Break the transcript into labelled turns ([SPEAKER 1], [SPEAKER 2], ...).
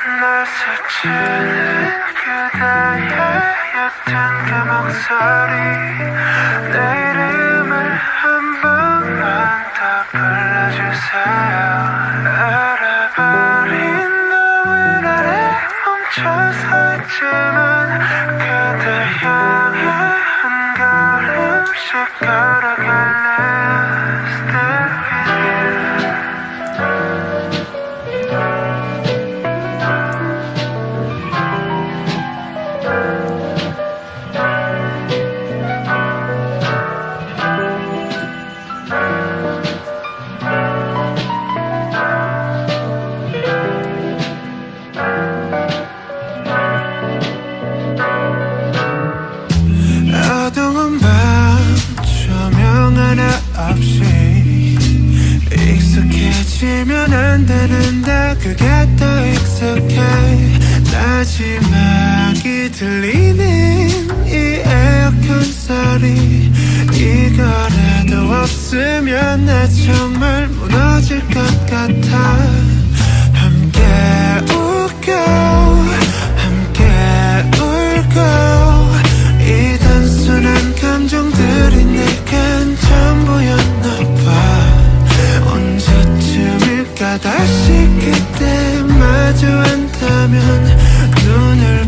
[SPEAKER 1] 날 스치는 그대의 옅은 그 목소리 내 이름을 한 번만 더 불러주세요 알아버린 너의 아래 멈춰서 있지만 그대 향해 한 걸음씩 걸어갈래 Stay with you 어두운 밤 조명 하나 없이 익숙해지면 안 되는데 그게 더 익숙해 마지막이 들리는 이 에어컨 소리 이거라도 없으면 나 정말 무너질 것 같아 함께 웃고 함께 울고 이 단순한 감정들이 내겐 전부였나봐 언제쯤일까 다시 그때 마주 한다면 눈을